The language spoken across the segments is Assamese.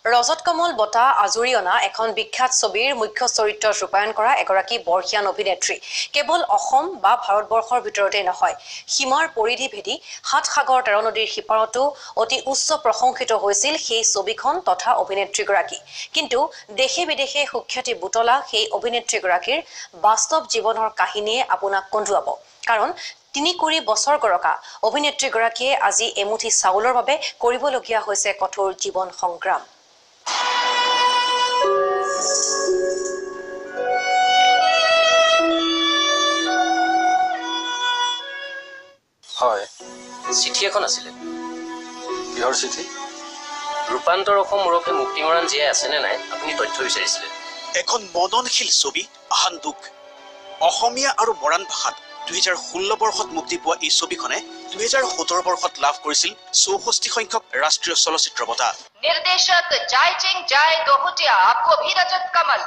ৰজত কমল বঁটা আজুৰি অনা এখন বিখ্যাত ছবিৰ মুখ্য চৰিত্ৰত ৰূপায়ণ কৰা এগৰাকী বৰ্ষীয়ান অভিনেত্ৰী কেৱল অসম বা ভাৰতবৰ্ষৰ ভিতৰতে নহয় সীমাৰ পৰিধি ভেদি সাত সাগৰ তেৰ নদীৰ সিপাৰতো অতি উচ্চ প্ৰশংসিত হৈছিল সেই ছবিখন তথা অভিনেত্ৰীগৰাকী কিন্তু দেশে বিদেশে সুখ্যাতি বুটলা সেই অভিনেত্ৰীগৰাকীৰ বাস্তৱ জীৱনৰ কাহিনীয়ে আপোনাক কন্দুৱাব কাৰণ ৩ কোটি বছৰ গৰকা অভিনেত্ৰীগৰাকীয়ে আজি এমুঠি চাউলৰ বাবে কৰিবলগীয়া হৈছে কঠোৰ জীৱন সংগ্ৰাম হয় চিঠি এখন আছিলে কিহৰ চিঠি ৰূপান্তৰ অসম মুৰখে মুক্তিমৰাণ জীয়াই আছেনে নাই আপুনি তথ্য বিচাৰিছিলে এখন মননশীল ছবি হান্দুক অসমীয়া আৰু মৰাণ ভাষাত 2016 বৰ্ষত মুক্তি পোৱা এই ছবিখনে 2017 বৰ্ষত লাভ কৰিছিল 64 সংখ্যক ৰাষ্ট্ৰীয় চলচ্চিত্ৰ বঁটা निर्देशक जायचिंग जाय दोहटिया आपको भी रजत कमल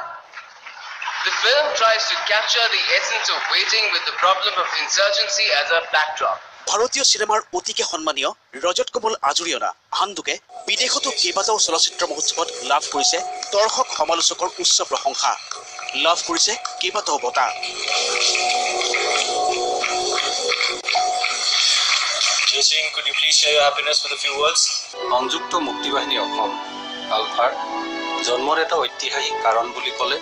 The film tries to capture the essence of waiting with the problem of insurgency as a backdrop. ভাৰতীয় সিনেমাৰ অতিকে সন্মানীয় ৰজত কমল আজুৰি অনা হান্দুকে বিদেশতো কেইবাটাও চলচ্চিত্ৰ মহোৎসৱত লাভ কৰিছে দৰ্শক সমালোচকৰ উচ্চ প্ৰশংসা লাভ কৰিছে কেইবাটাও বঁটা Jason, could you please share your happiness with a few words? সংযুক্ত মুক্তিবাহিনী অসম আলফাৰ জন্মৰ এটা ঐতিহাসিক কাৰণ বুলি ক'লে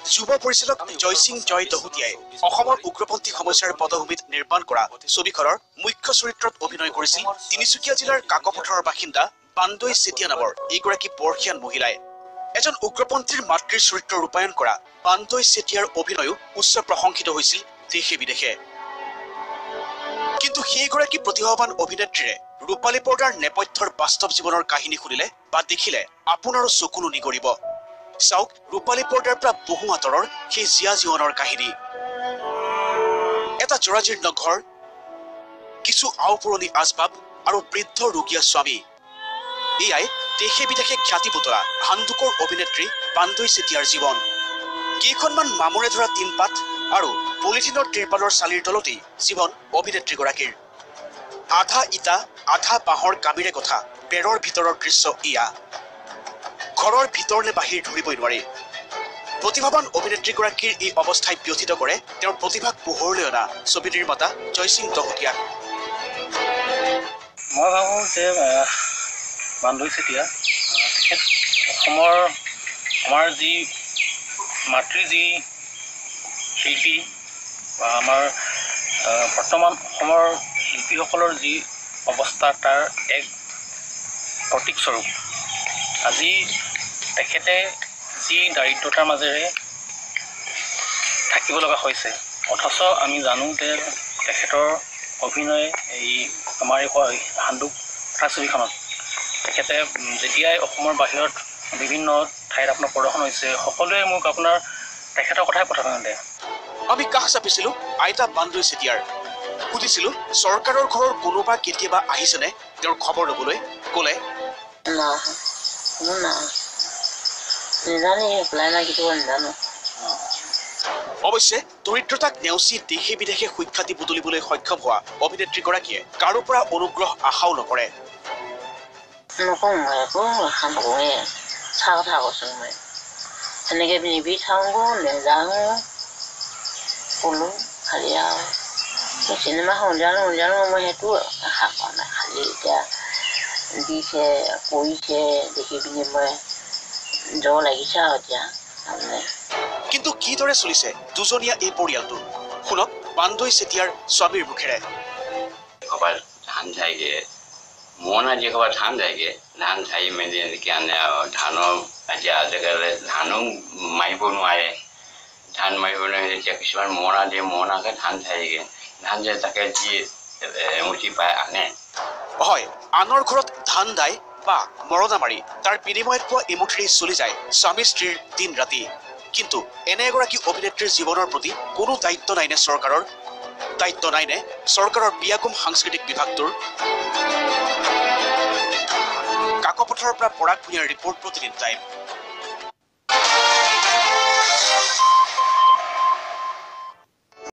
যুৱ পৰিচালক জয়সিং জয় দহুটিয়াই অসমৰ উগ্ৰপন্থী সমস্যাৰ পটভূমিত নিৰ্মাণ কৰা ছবিখনৰ মুখ্য চৰিত্ৰত অভিনয় কৰিছিল তিনিচুকীয়া জিলাৰ কাকপথাৰৰ বাসিন্দা বান্দৈ চেতিয়া নামৰ এইগৰাকী বৰ্ষীয়ান মহিলাই এজন উগ্ৰপন্থীৰ মাতৃৰ চৰিত্ৰ ৰূপায়ণ কৰা বান্দৈ চেতিয়াৰ অভিনয়ো উচ্চ প্ৰশংসিত হৈছিল দেশে বিদেশে কিন্তু সেইগৰাকী প্ৰতিভাৱান অভিনেত্ৰীৰে ৰূপালী পৰ্দাৰ নেপথ্যৰ বাস্তৱ জীৱনৰ কাহিনী শুনিলে বা দেখিলে আপোনাৰো চকুলো নিগৰিব চাওক ৰূপালী পৰ্দাৰ পৰা বহু আঁতৰৰ সেই জীয়া জীৱনৰ কাহিনী এটা জৰাজীৰ্ণ ঘৰ কিছু আওপুৰণি আচবাব আৰু বৃদ্ধ ৰোগীয়া স্বামী এয়াই দেশে বিদেশে খ্যাতি বুটলা হান্দুকৰ অভিনেত্ৰী বান্দৈ চেতিয়াৰ জীৱন কেইখনমান মামৰে ধৰা তিনপাত আৰু পলিথিনৰ তিৰপালৰ চালিৰ তলতেই জীৱন অভিনেত্ৰীগৰাকীৰ আধা ইটা আধা বাঁহৰ কামিৰে কথা বেৰৰ ভিতৰৰ দৃশ্য ইয়া ঘৰৰ ভিতৰ নে বাহিৰ ধৰিবই নোৱাৰি প্ৰতিভাৱান অভিনেত্ৰীগৰাকীৰ এই অৱস্থাই ব্যথিত কৰে তেওঁৰ প্ৰতিভাক পোহৰলৈ অনা ছবি নিৰ্মাতা জয়সিং দহুটিয়াক মই ভাবোঁ যে বান্দৈ চেতিয়া তেখেত অসমৰ আমাৰ যি মাতৃ যি শিল্পী বা আমাৰ বৰ্তমান অসমৰ শিল্পীসকলৰ যি অৱস্থা তাৰ এক প্ৰতীকস্বৰূপ আজি তেখেতে যি দাৰিদ্ৰতাৰ মাজেৰে থাকিব লগা হৈছে অথচ আমি জানো যে তেখেতৰ অভিনয়ে এই আমাৰ এই হান্দুক কথা ছবিখনত তেখেতে যেতিয়াই অসমৰ বাহিৰত বিভিন্ন ঠাইত আপোনাৰ প্ৰদৰ্শন হৈছে সকলোৱে মোক আপোনাৰ তেখেতৰ কথাই প্ৰথমতে আমি কাষ চাপিছিলোঁ আইতা বান্দৈ চেতিয়াৰ সুধিছিলোঁ চৰকাৰৰ ঘৰৰ কোনোবা কেতিয়াবা আহিছেনে তেওঁৰ খবৰ ল'বলৈ ক'লে অৱশ্যে দৰিদ্ৰতাক নেওচি দেশে বিদেশে সুখ্যাতি বুটলিবলৈ সক্ষম হোৱা অভিনেত্ৰীগৰাকীয়ে কাৰো পৰা অনুগ্ৰহ আশাও নকৰে এনেকৈ নিবিচাৰোঁ নেজানো ক'লোঁ খালি আৰু চিনেমাখন জানো মই সেইটো আশা কৰা নাই খালি এতিয়া দিছে কৰিছে দেখি পিনি মই জ্বৰ লাগিছে আৰু এতিয়া তাৰমানে কিন্তু কিদৰে চলিছে দুজনীয়া এই পৰিয়ালটো শুনক বান্দৈ চেতিয়াৰ স্বামীৰ মুখেৰে ক'ৰবাত ধান যায়গৈ মৰণা দিয়ে ক'ৰবাত ধান যায়গৈ ধান চাৰি মেলি এনেকৈ আনে আৰু ধানৰ এতিয়া আজিকালি ধানো মাৰিব নোৱাৰে ধান মাৰিব নোৱাৰে এতিয়া কিছুমান মৰণা দিয়ে মৰণাকৈ ধান চাৰিগৈ ধান যায় তাকে যি এমুঠি পাই আনে হয় আনৰ ঘৰত ধান দাই বা মৰণা মাৰি তাৰ বিনিময়ত পোৱা এমুঠিৰেই চলি যায় স্বামী স্ত্ৰীৰ দিন ৰাতি কিন্তু এনে এগৰাকী অভিনেত্ৰীৰ জীৱনৰ প্ৰতি কোনো দায়িত্ব নাইনে চৰকাৰৰ দায়িত্ব নাইনে চৰকাৰৰ বিয়াকুম সাংস্কৃতিক বিভাগটোৰ কাকপথাৰৰ পৰা পৰাগ ভূঞাৰ ৰিপৰ্ট প্ৰতিনিধি টাইম